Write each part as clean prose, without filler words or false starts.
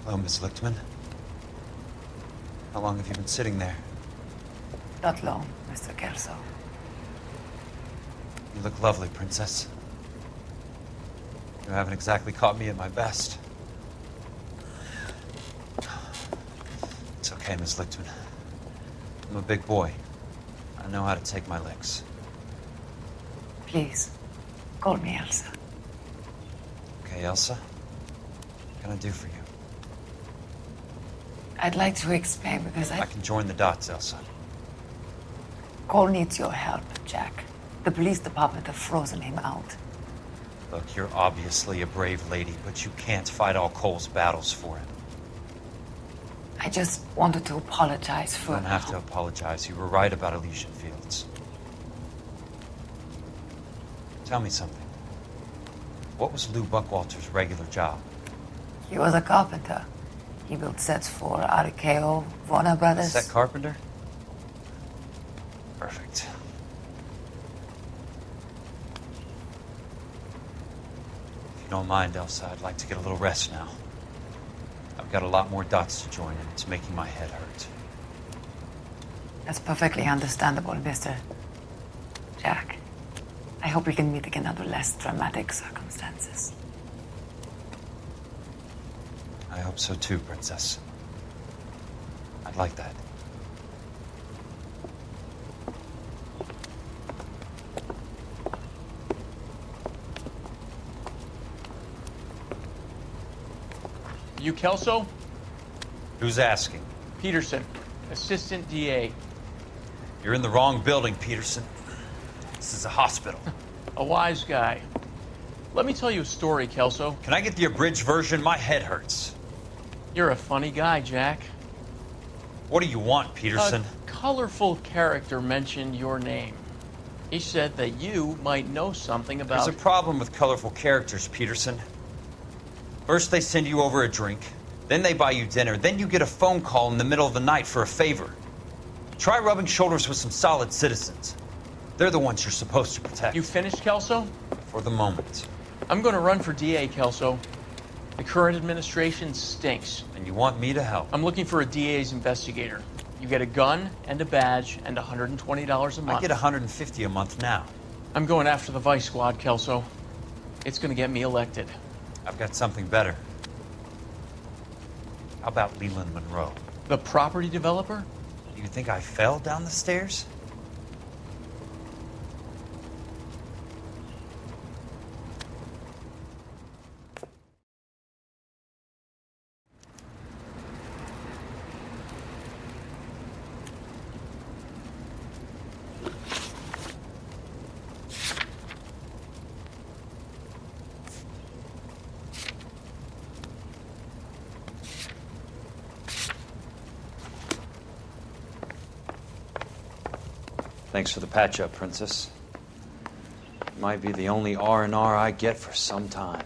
Hello, Miss Lichtman. How long have you been sitting there? Not long, Mr. Kelso. You look lovely, Princess. You haven't exactly caught me at my best. It's okay, Miss Lichtman. I'm a big boy. I know how to take my licks. Please, call me Elsa. Okay, Elsa? What can I do for you? I'd like to explain because I can join the dots, Elsa. Cole needs your help, Jack. The police department have frozen him out. Look, you're obviously a brave lady, but you can't fight all Cole's battles for him. I just wanted to apologize for... You don't have to apologize. You were right about Elysian Fields. Tell me something. What was Lou Buckwalter's regular job? He was a carpenter. He built sets for RKO, Warner Brothers. Set carpenter? Perfect. If you don't mind, Elsa, I'd like to get a little rest now. I've got a lot more dots to join, and it's making my head hurt. That's perfectly understandable, Mr. Jack. I hope we can meet again under less dramatic circumstances. I hope so too, Princess. I'd like that. You Kelso? Who's asking? Peterson, Assistant DA. You're in the wrong building, Peterson. This is a hospital. A wise guy. Let me tell you a story, Kelso. Can I get the abridged version? My head hurts. You're a funny guy, Jack. What do you want, Peterson? A colorful character mentioned your name. He said that you might know something about... There's a problem with colorful characters, Peterson. First they send you over a drink, then they buy you dinner, then you get a phone call in the middle of the night for a favor. Try rubbing shoulders with some solid citizens. They're the ones you're supposed to protect. You finished, Kelso? For the moment. I'm going to run for DA, Kelso. The current administration stinks. And you want me to help? I'm looking for a DA's investigator. You get a gun and a badge and $120 a month. I get $150 a month now. I'm going after the Vice Squad, Kelso. It's going to get me elected. I've got something better. How about Leland Monroe? The property developer? Do you think I fell down the stairs? Thanks for the patch-up, Princess. Might be the only R&R I get for some time.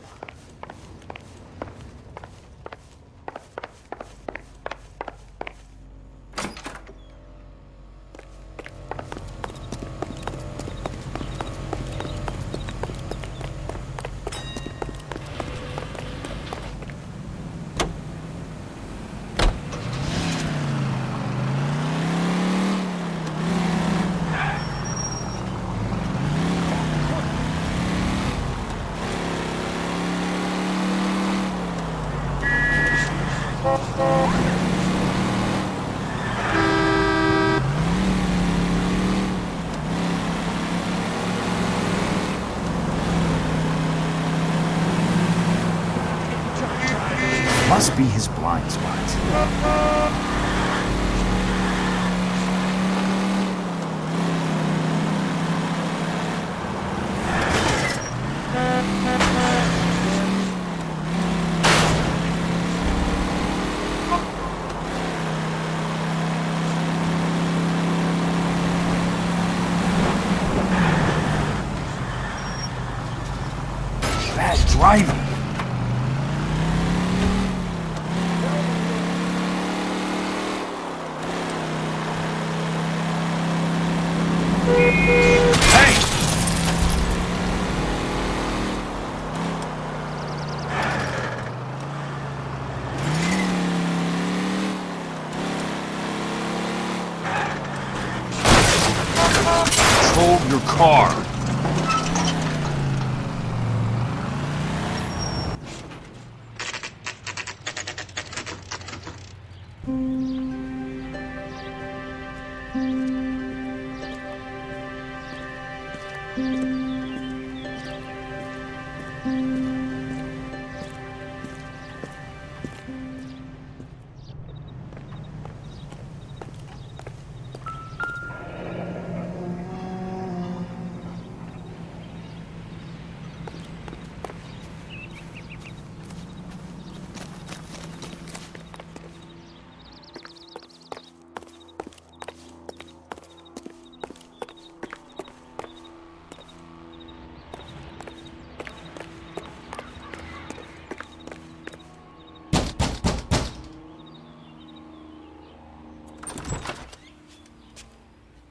Must be his blind spot. Bad driving. drove your car.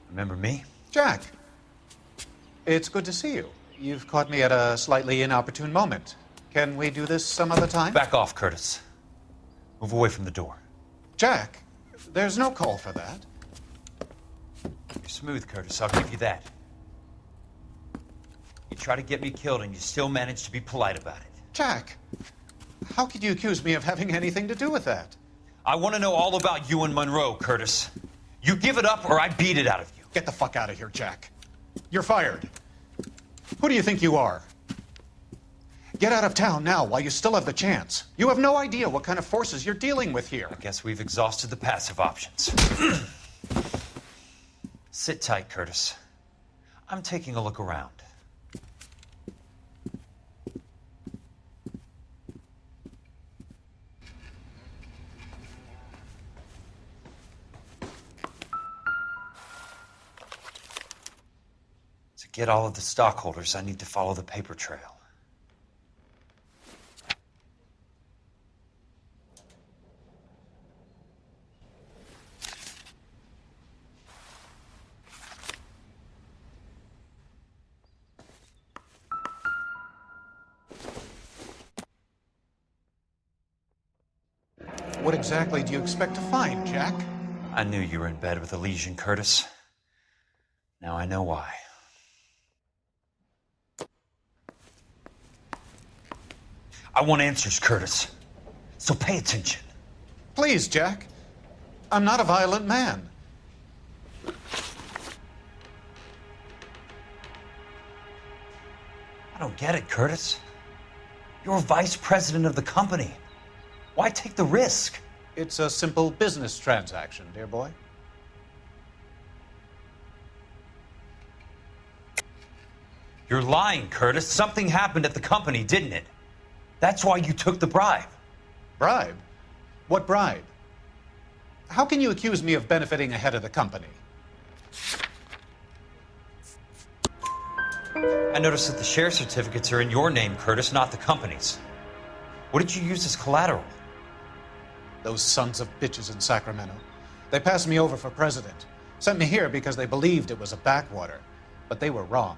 Remember me? Jack, it's good to see you. You've caught me at a slightly inopportune moment. Can we do this some other time? Back off, Curtis. Move away from the door. Jack, there's no call for that. You're smooth, Curtis. I'll give you that. You try to get me killed and you still manage to be polite about it. Jack, how could you accuse me of having anything to do with that? I want to know all about you and Monroe, Curtis. You give it up or I beat it out of you. Get the fuck out of here, Jack. You're fired. Who do you think you are? Get out of town now while you still have the chance. You have no idea what kind of forces you're dealing with here. I guess we've exhausted the passive options. Sit tight, Curtis. I'm taking a look around. To get all of the stockholders, I need to follow the paper trail. What exactly do you expect to find, Jack? I knew you were in bed with Elysian, Curtis. Now I know why. I want answers, Curtis. So pay attention. Please, Jack. I'm not a violent man. I don't get it, Curtis. You're vice president of the company. Why take the risk? It's a simple business transaction, dear boy. You're lying, Curtis. Something happened at the company, didn't it? That's why you took the bribe. Bribe? What bribe? How can you accuse me of benefiting ahead of the company? I noticed that the share certificates are in your name, Curtis, not the company's. What did you use as collateral? Those sons of bitches in Sacramento. They passed me over for president. Sent me here because they believed it was a backwater. But they were wrong.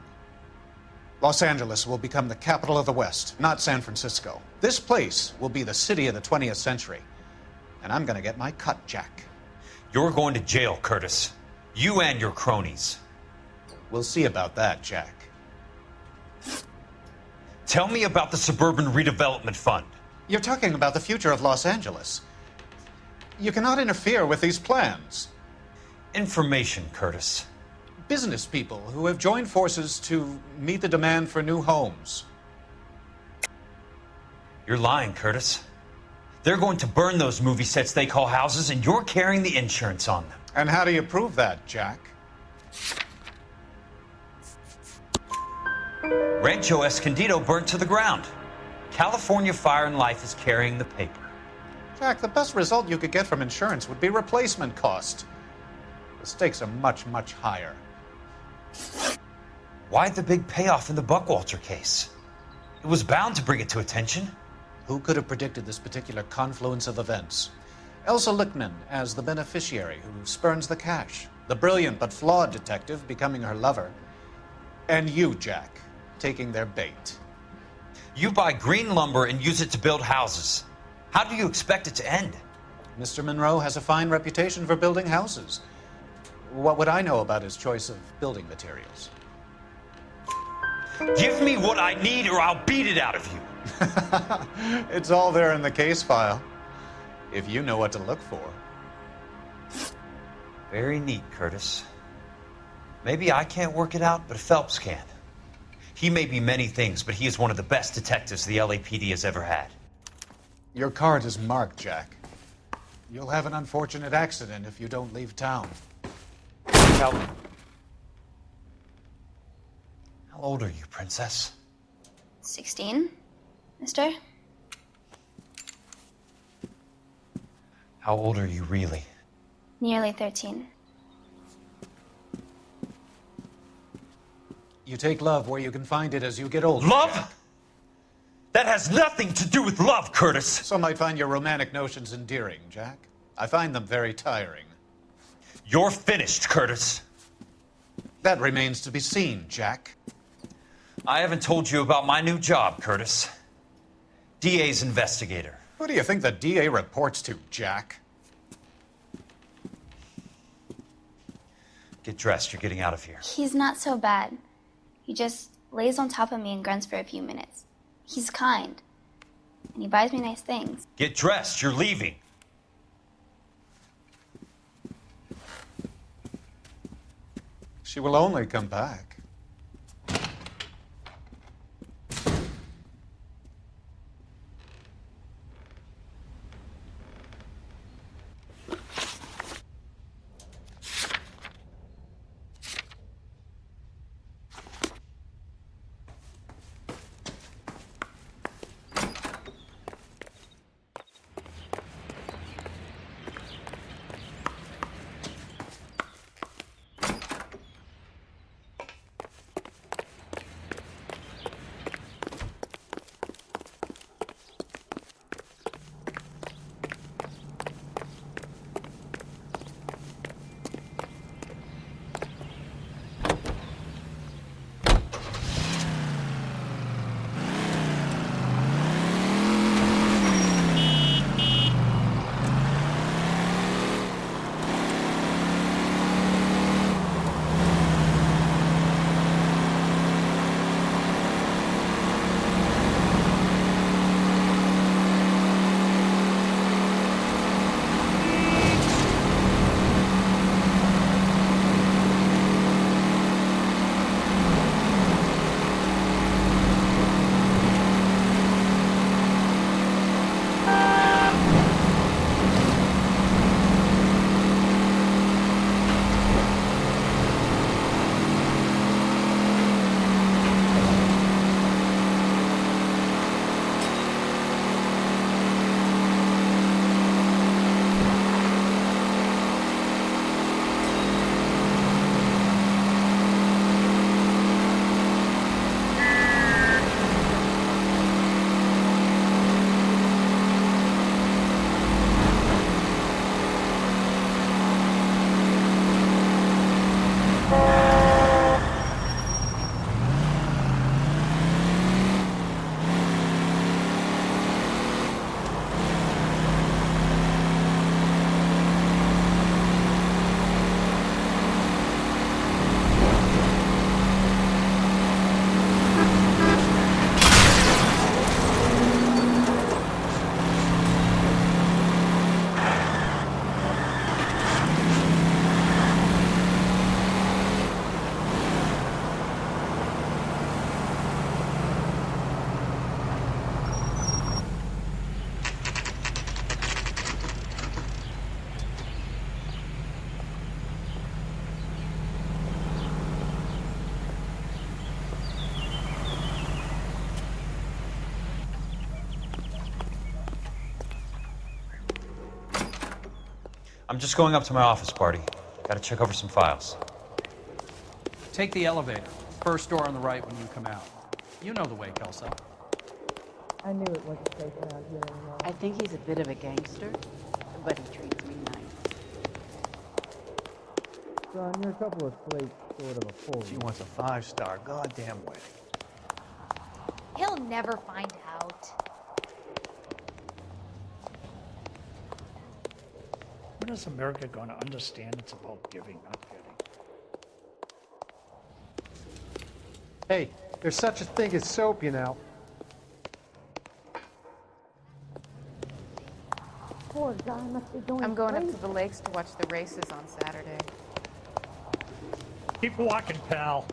Los Angeles will become the capital of the West, not San Francisco. This place will be the city of the 20th century. And I'm gonna get my cut, Jack. You're going to jail, Curtis. You and your cronies. We'll see about that, Jack. Tell me about the Suburban Redevelopment Fund. You're talking about the future of Los Angeles. You cannot interfere with these plans. Information, Curtis. Business people who have joined forces to meet the demand for new homes. You're lying, Curtis. They're going to burn those movie sets they call houses, and you're carrying the insurance on them. And how do you prove that, Jack? Rancho Escondido burnt to the ground. California Fire and Life is carrying the paper. Jack, the best result you could get from insurance would be replacement cost. The stakes are much, much higher. Why the big payoff in the Buckwalter case? It was bound to bring it to attention. Who could have predicted this particular confluence of events? Elsa Lichtman as the beneficiary who spurns the cash. The brilliant but flawed detective becoming her lover. And you, Jack, taking their bait. You buy green lumber and use it to build houses. How do you expect it to end? Mr. Monroe has a fine reputation for building houses. What would I know about his choice of building materials? Give me what I need or I'll beat it out of you. It's all there in the case file, if you know what to look for. Very neat, Curtis. Maybe I can't work it out, but Phelps can. He may be many things, but he is one of the best detectives the LAPD has ever had. Your card is marked, Jack. You'll have an unfortunate accident if you don't leave town. How old are you, Princess? 16, mister? How old are you really? Nearly 13. You take love where you can find it as you get older. Love? Jack. That has nothing to do with love, Curtis. Some might find your romantic notions endearing, Jack. I find them very tiring. You're finished, Curtis. That remains to be seen, Jack. I haven't told you about my new job, Curtis. DA's investigator. Who do you think the DA reports to, Jack? Get dressed, you're getting out of here. He's not so bad. He just lays on top of me and grunts for a few minutes. He's kind. And he buys me nice things. Get dressed, you're leaving. She will only come back. I'm just going up to my office party. Gotta check over some files. Take the elevator. First door on the right when you come out. You know the way, Kelso. I knew it wasn't safe around here anymore. I think he's a bit of a gangster, but he treats me nice. Son, you're a couple of slates short of a full. She wants a 5-star goddamn wedding. He'll never find out. When is America going to understand it's about giving, not getting? Hey, There's such a thing as soap, you know. Poor guy must be going I'm going up crazy. to the lakes to watch the races on Saturday. Keep walking, pal.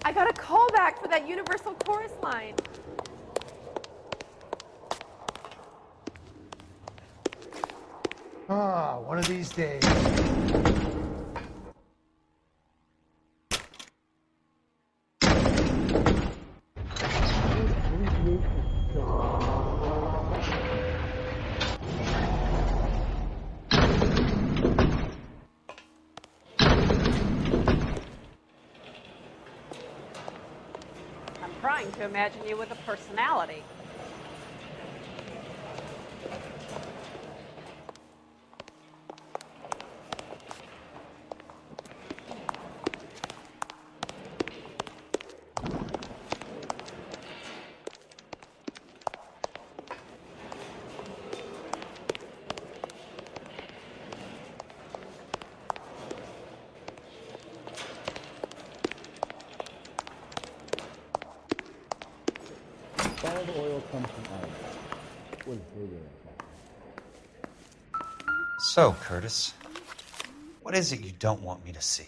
I got a call back for that Universal Chorus line. Ah, one of these days. I'm trying to imagine you with a personality. All the oil comes from Ireland. What is bigger than that? So, Curtis, what is it you don't want me to see?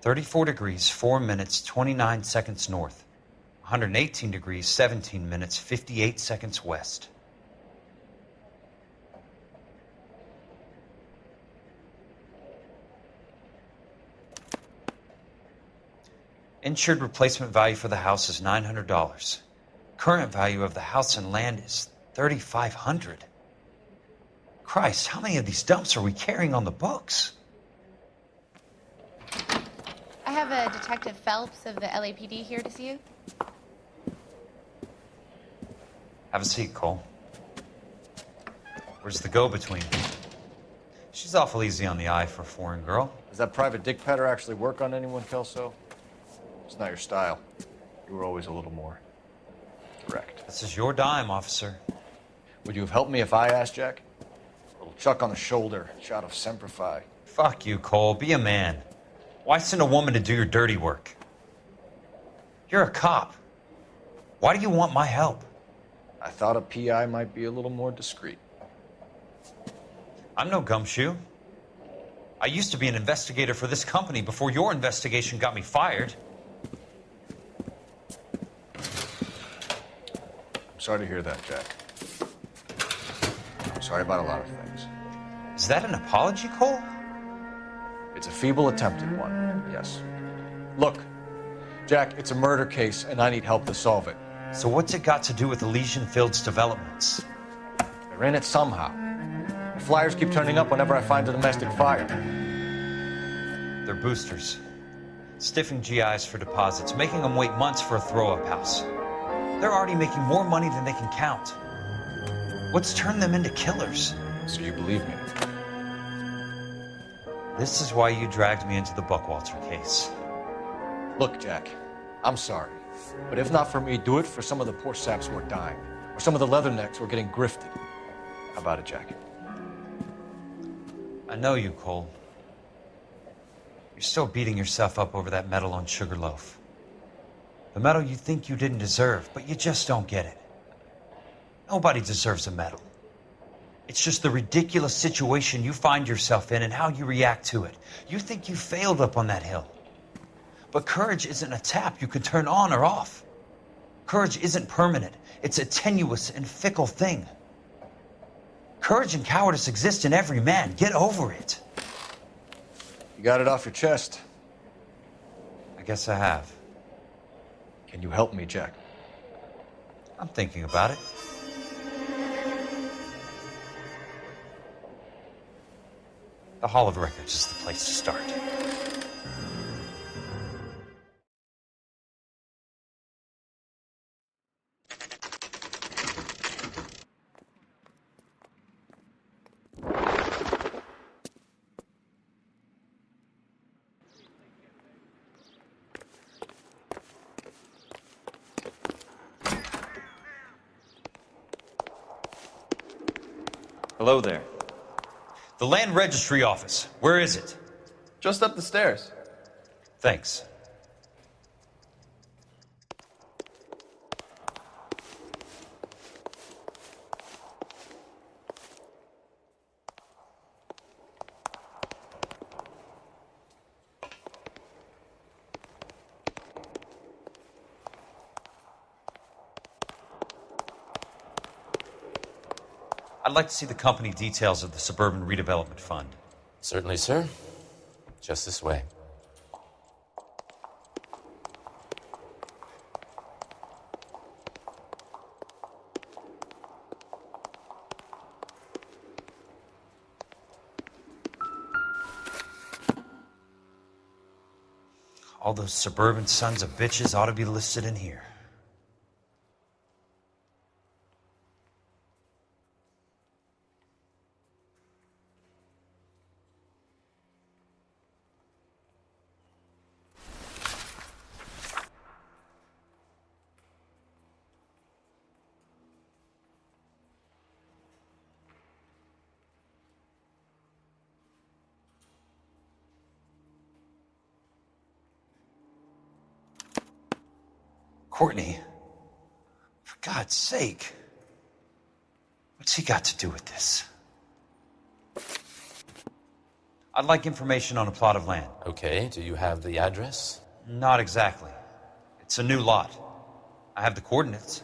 "34 degrees, 4 minutes, 29 seconds north. 118 degrees, 17 minutes, 58 seconds west." Insured replacement value for the house is $900. Current value of the house and land is $3,500. Christ, how many of these dumps are we carrying on the books? I have a Detective Phelps of the LAPD here to see you. Have a seat, Cole. Where's the go-between? She's awful easy on the eye for a foreign girl. Does that private dick patter actually work on anyone, Kelso? It's not your style. You were always a little more direct. This is your dime, officer. Would you have helped me if I asked, Jack? A little chuck on the shoulder, shot of Semper Fi. Fuck you, Cole. Be a man. Why send a woman to do your dirty work? You're a cop. Why do you want my help? I thought a PI might be a little more discreet. I'm no gumshoe. I used to be an investigator for this company before your investigation got me fired. I'm sorry to hear that, Jack. I'm sorry about a lot of things. Is that an apology, Cole? It's a feeble attempt at one, yes. Look, Jack, it's a murder case, and I need help to solve it. So what's it got to do with Elysian Fields developments? They're in it somehow. The flyers keep turning up whenever I find a domestic fire. They're boosters. Stiffing GIs for deposits, making them wait months for a throw-up house. They're already making more money than they can count. What's turned them into killers? So you believe me? This is why you dragged me into the Buckwalter case. Look, Jack, I'm sorry. But if not for me, do it for some of the poor saps who are dying. Or some of the leathernecks who are getting grifted. How about it, Jack? I know you, Cole. You're still beating yourself up over that medal on Sugarloaf. The medal you think you didn't deserve, but you just don't get it. Nobody deserves a medal. It's just the ridiculous situation you find yourself in and how you react to it. You think you failed up on that hill. But courage isn't a tap you can turn on or off. Courage isn't permanent. It's a tenuous and fickle thing. Courage and cowardice exist in every man. Get over it. You got it off your chest. I guess I have. Can you help me, Jack? I'm thinking about it. The Hall of Records is the place to start. Hello there. The Land Registry Office. Where is it? Just up the stairs. Thanks. I'd like to see the company details of the Suburban Redevelopment Fund. Certainly, sir. Just this way. All those suburban sons of bitches ought to be listed in here. Courtney, for God's sake, what's he got to do with this? I'd like information on a plot of land. Okay, do you have the address? Not exactly. It's a new lot. I have the coordinates.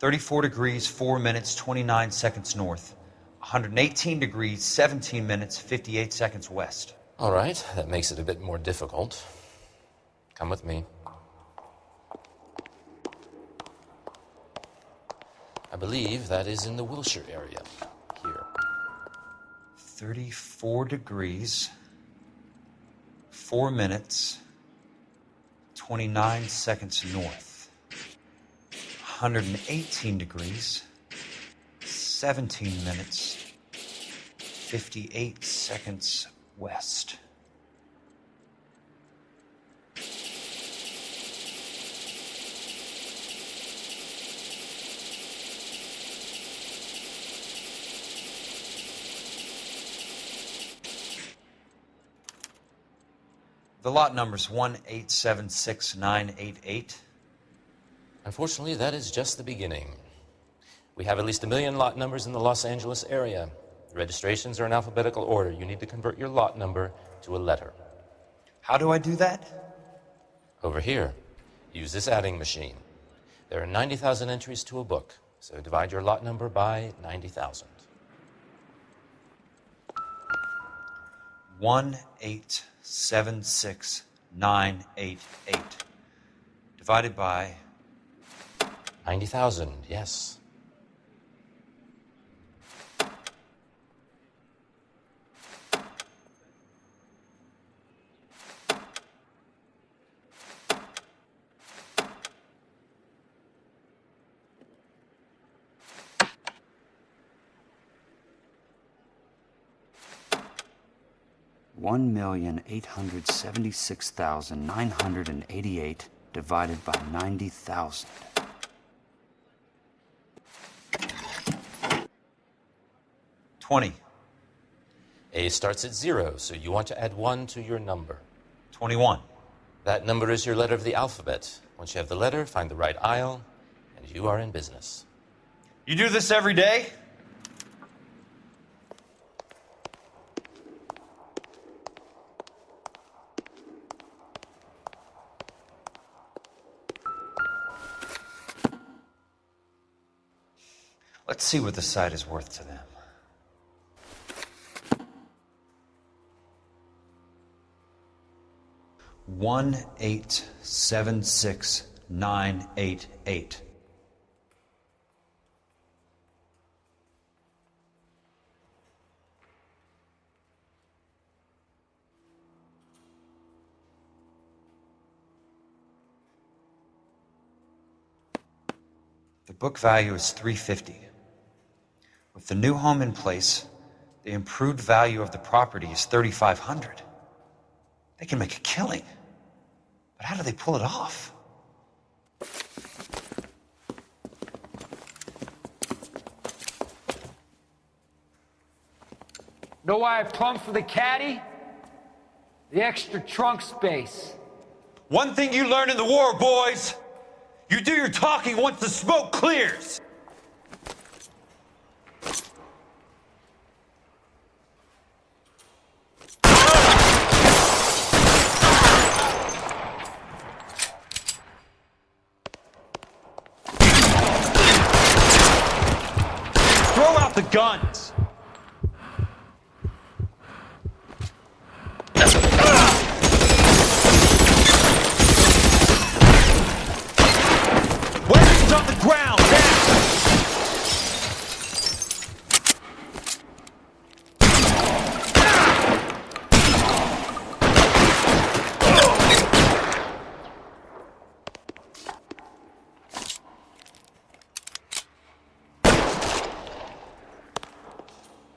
34 degrees, 4 minutes, 29 seconds north. 118 degrees, 17 minutes, 58 seconds west. All right, that makes it a bit more difficult. Come with me. I believe that is in the Wilshire area, here. 34 degrees, 4 minutes, 29 seconds north. 118 degrees, 17 minutes, 58 seconds west. The lot number's 1876988. Unfortunately, that is just the beginning. We have at least 1 million lot numbers in the Los Angeles area. The registrations are in alphabetical order. You need to convert your lot number to a letter. How do I do that? Over here. Use this adding machine. There are 90,000 entries to a book, so divide your lot number by 90,000. 1876988 divided by 90,000, yes. $1,876,988 divided by 90,000. $20. A starts at 0, so you want to add 1 to your number. 21. That number is your letter of the alphabet. Once you have the letter, find the right aisle, and you are in business. You do this every day? Let's see what the site is worth to them. $1,876,988. The book value is $350. With the new home in place, the improved value of the property is $3,500. They can make a killing. But how do they pull it off? Know why I plumbed for the caddy? The extra trunk space. One thing you learn in the war, boys. You do your talking once the smoke clears. Throw out the guns. Weapons on the ground, now!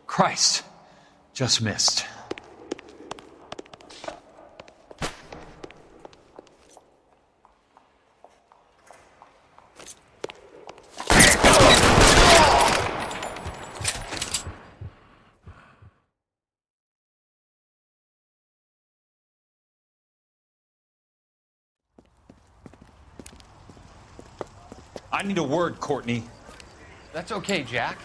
Christ, just missed. I need a word, Courtney. That's okay, Jack.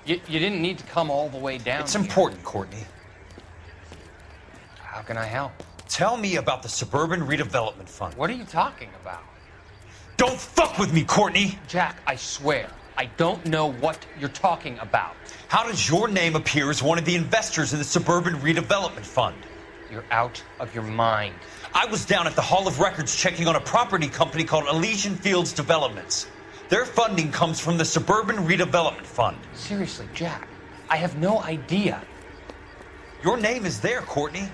You didn't need to come all the way down. It's important, Courtney. How can I help? Tell me about the Suburban Redevelopment Fund. What are you talking about? Don't fuck with me, Courtney! Jack, I swear, I don't know what you're talking about. How does your name appear as one of the investors in the Suburban Redevelopment Fund? You're out of your mind. I was down at the Hall of Records checking on a property company called Elysian Fields Developments. Their funding comes from the Suburban Redevelopment Fund. Seriously, Jack, I have no idea. Your name is there, Courtney,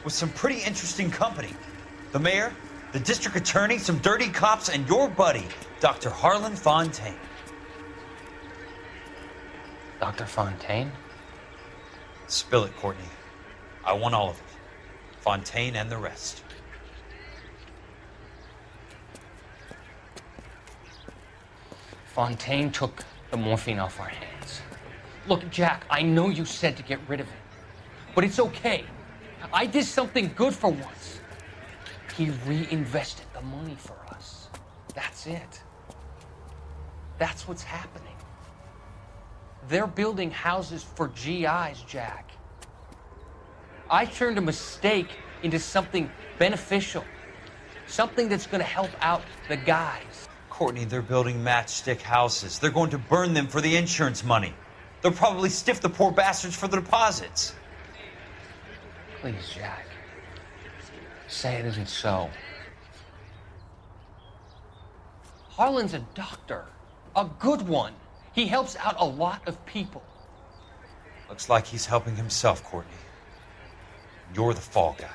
with some pretty interesting company. The mayor, the district attorney, some dirty cops, and your buddy, Dr. Harlan Fontaine. Dr. Fontaine? Spill it, Courtney. I want all of it. Fontaine and the rest. Fontaine took the morphine off our hands. Look, Jack, I know you said to get rid of it, but it's okay. I did something good for once. He reinvested the money for us. That's it. That's what's happening. They're building houses for GIs, Jack. I turned a mistake into something beneficial, something that's going to help out the guys. Courtney, they're building matchstick houses. They're going to burn them for the insurance money. They'll probably stiff the poor bastards for the deposits. Please, Jack. Say it isn't so. Harlan's a doctor. A good one. He helps out a lot of people. Looks like he's helping himself, Courtney. You're the fall guy.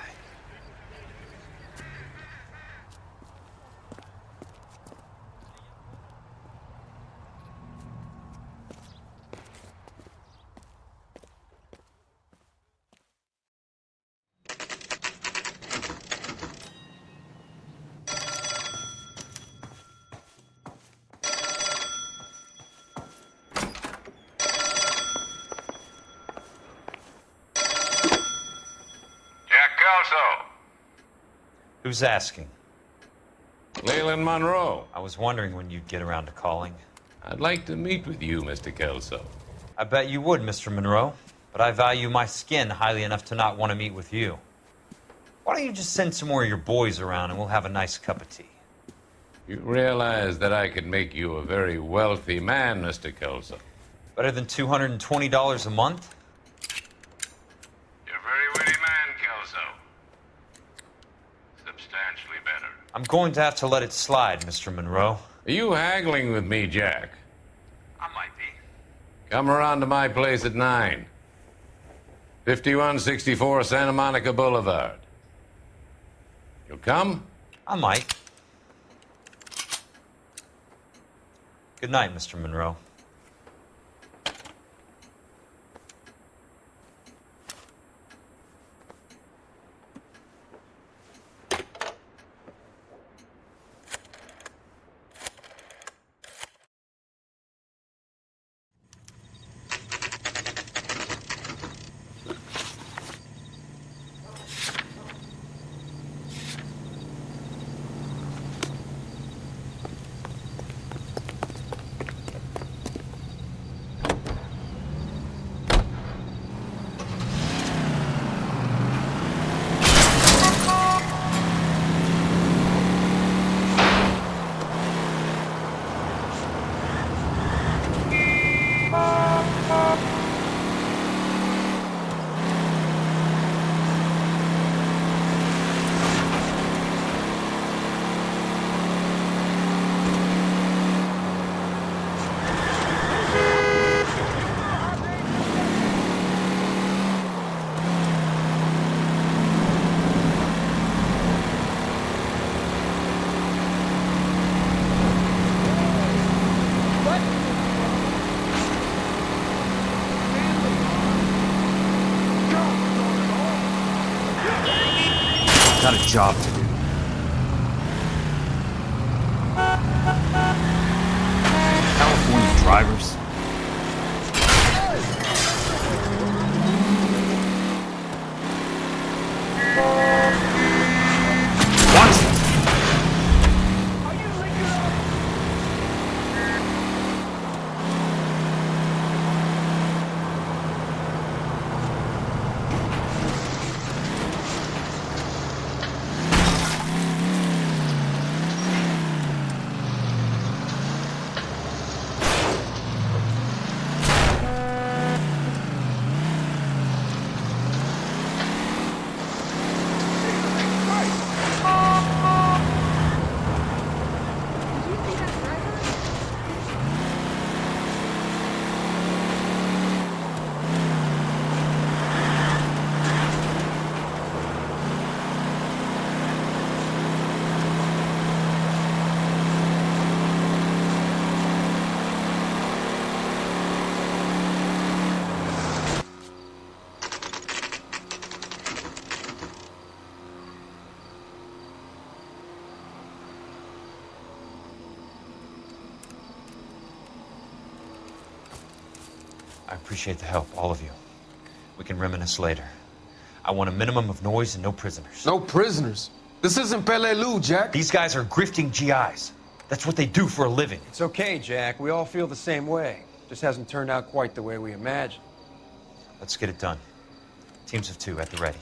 Kelso. Who's asking? Leland Monroe. I was wondering when you'd get around to calling. I'd like to meet with you, Mr. Kelso. I bet you would, Mr. Monroe. But I value my skin highly enough to not want to meet with you. Why don't you just send some more of your boys around and we'll have a nice cup of tea? You realize that I could make you a very wealthy man, Mr. Kelso. Better than $220 a month? You're a very witty man, Kelso. Substantially better. I'm going to have to let it slide, Mr. Monroe. Are you haggling with me, Jack? I might be. Come around to my place at 9. 5164 Santa Monica Boulevard. You'll come? I might. Good night, Mr. Monroe. Got a job to do. California drivers. I appreciate the help, all of you. We can reminisce later. I want a minimum of noise and no prisoners. No prisoners? This isn't Peleliu, Jack. These guys are grifting GIs. That's what they do for a living. It's okay, Jack. We all feel the same way. Just hasn't turned out quite the way we imagined. Let's get it done. Teams of 2 at the ready.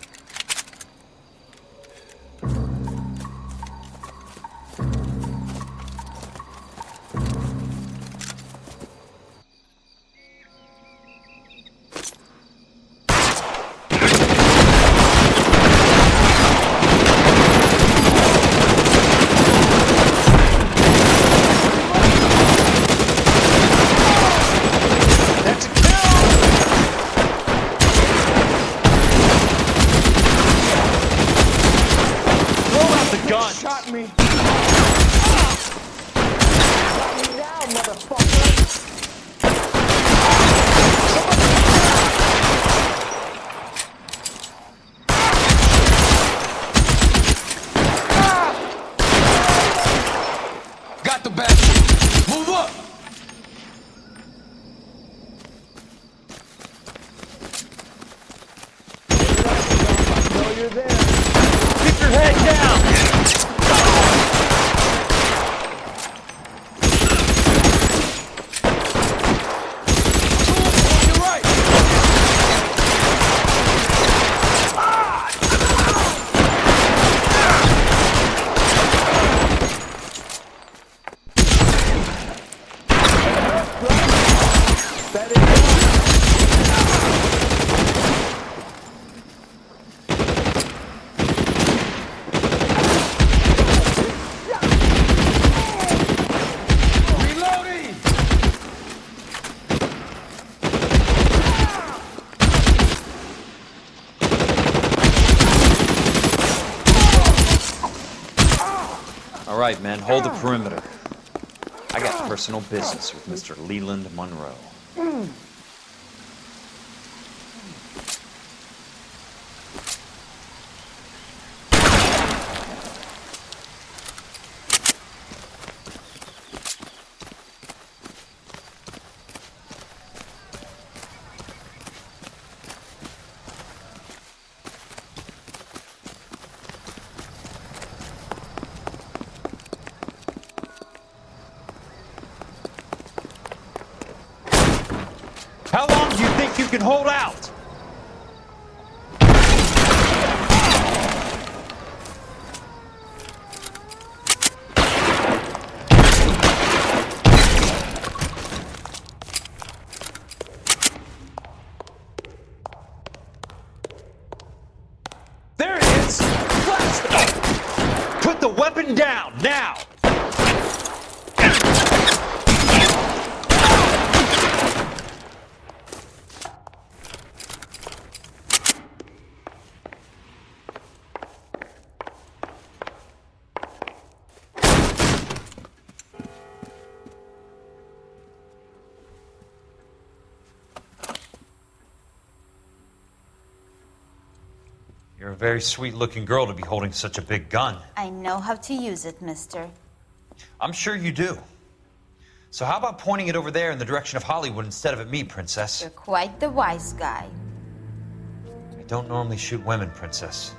All right, men, hold the perimeter. I got personal business with Mr. Leland Monroe. How long do you think you can hold out? There it is! Put the weapon down, now! You're a very sweet-looking girl to be holding such a big gun. I know how to use it, mister. I'm sure you do. So how about pointing it over there in the direction of Hollywood instead of at me, Princess? You're quite the wise guy. I don't normally shoot women, Princess.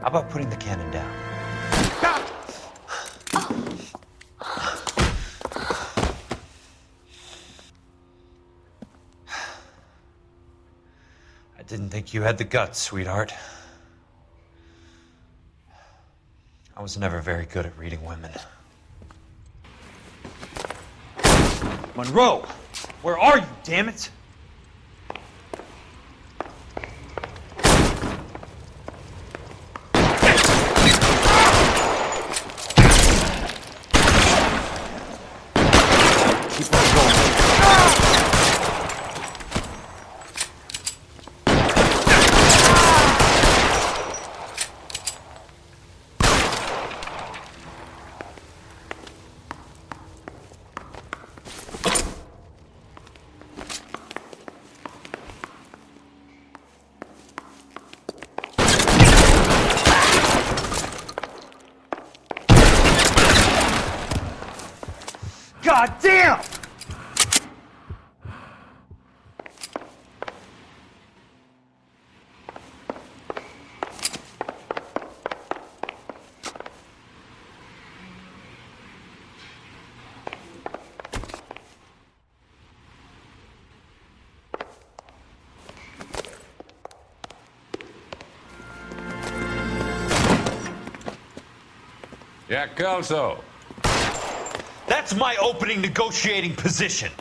How about putting the cannon down? I didn't think you had the guts, sweetheart. I was never very good at reading women. Monroe! Where are you, damn it? Keep on going. God damn! Jack Kelso. That's my opening negotiating position.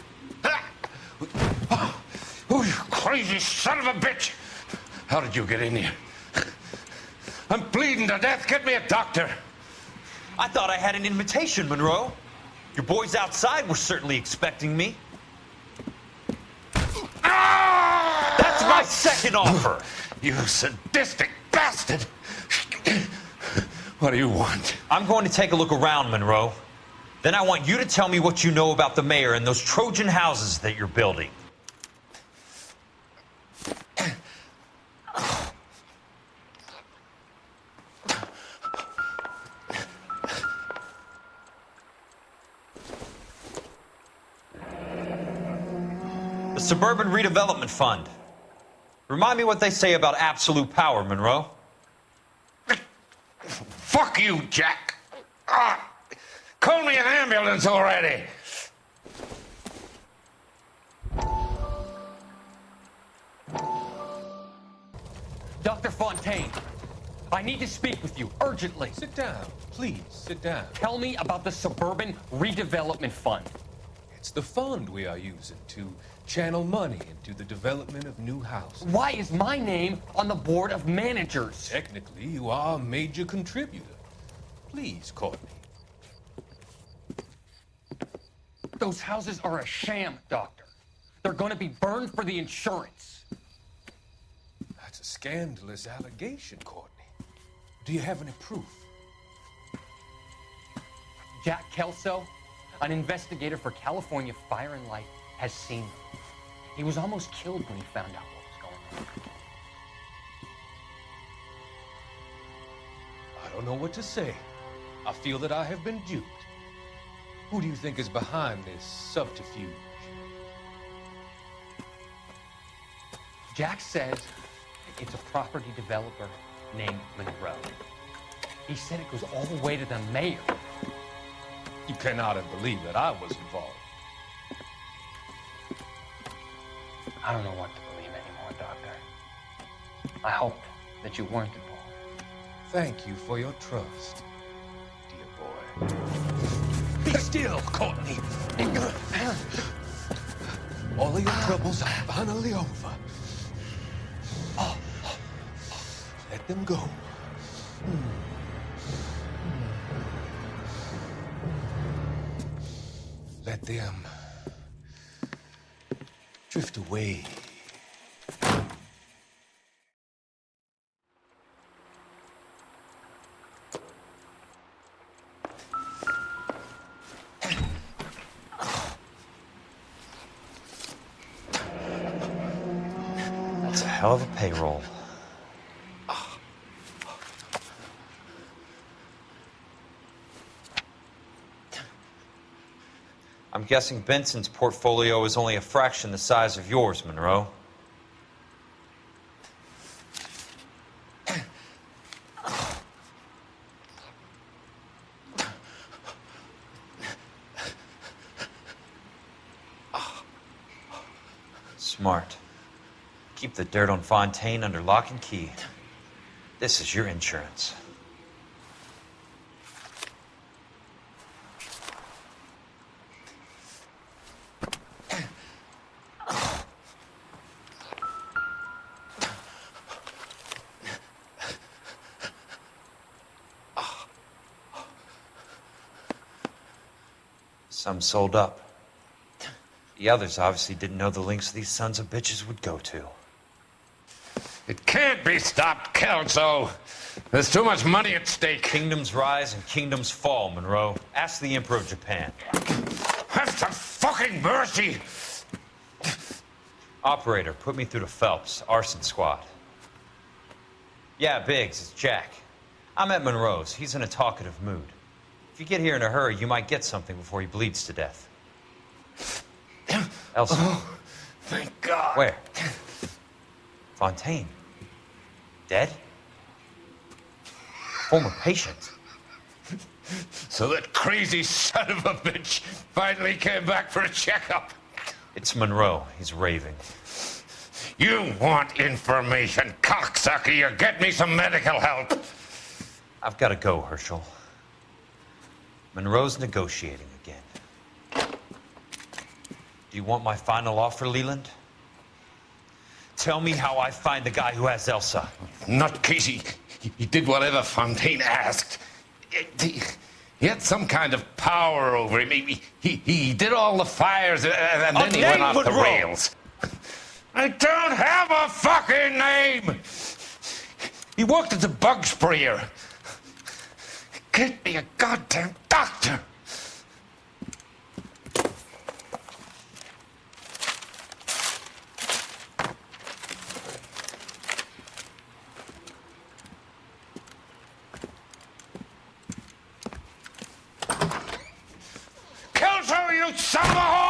Oh, you crazy son of a bitch! How did you get in here? I'm bleeding to death. Get me a doctor. I thought I had an invitation, Monroe. Your boys outside were certainly expecting me. That's my second offer. You sadistic bastard! What do you want? I'm going to take a look around, Monroe. Then I want you to tell me what you know about the mayor and those Trojan houses that you're building. The Suburban Redevelopment Fund. Remind me what they say about absolute power, Monroe. Fuck you, Jack. Call me an ambulance already. Dr. Fontaine, I need to speak with you urgently. Sit down. Please, sit down. Tell me about the Suburban Redevelopment Fund. It's the fund we are using to channel money into the development of new houses. Why is my name on the board of managers? Technically, you are a major contributor. Please, Courtney. Those houses are a sham, Doctor. They're going to be burned for the insurance. That's a scandalous allegation, Courtney. Do you have any proof? Jack Kelso, an investigator for California Fire and Light, has seen them. He was almost killed when he found out what was going on. I don't know what to say. I feel that I have been duped. Who do you think is behind this subterfuge? Jack says it's a property developer named Monroe. He said it goes all the way to the mayor. You cannot believe that I was involved. I don't know what to believe anymore, Doctor. I hope that you weren't involved. Thank you for your trust, dear boy. Be still, Courtney. All of your troubles are finally over. Let them go. Let them drift away. That's a hell of a payroll. I'm guessing Benson's portfolio is only a fraction the size of yours, Monroe. Smart. Keep the dirt on Fontaine under lock and key. This is your insurance. Some sold up. The others obviously didn't know the lengths these sons of bitches would go to. It can't be stopped, Kelso. There's too much money at stake. Kingdoms rise and kingdoms fall, Monroe. Ask the Emperor of Japan. Have some fucking mercy! Operator, put me through to Phelps, arson squad. Yeah, Biggs, it's Jack. I'm at Monroe's. He's in a talkative mood. If you get here in a hurry, you might get something before he bleeds to death. Elsa. Oh, thank God. Where? Fontaine. Dead? Former patient. So that crazy son of a bitch finally came back for a checkup. It's Monroe. He's raving. You want information, cocksucker. You get me some medical help. I've got to go, Herschel. Monroe's negotiating again. Do you want my final offer, Leland? Tell me how I find the guy who has Elsa. Nutcase, he did whatever Fontaine asked. He had some kind of power over him. He did all the fires, and then he went off the rails. I don't have a fucking name! He worked as a bug sprayer. Get me a goddamn doctor! Kelso, you son of a whore!